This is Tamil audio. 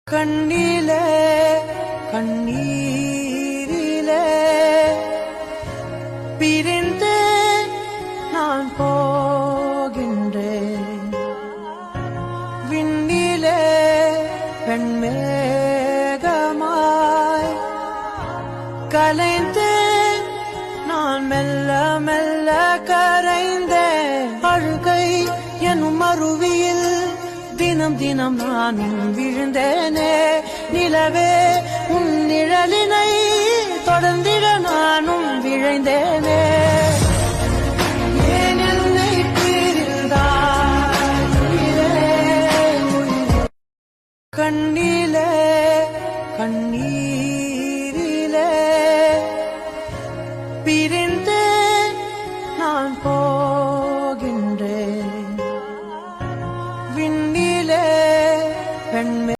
கண்ணிலே கண்ணீரிலே பிரிந்து நான் போகின்றேன். விண்ணிலே வெண்மேகமாய் கலைந்தேன். நான் மெல்ல மெல்ல கரைந்தேன். அழுகை எனும் அருவியில் தினம் தினம் நானும் விழுந்தேனே. நிலவே உன் நிழலினை தொடர்ந்திட நானும் விழைந்தேனே. ஏன் என்னை பிரிந்தாய் உயிரே? கண்ணிலே கண்ணீர்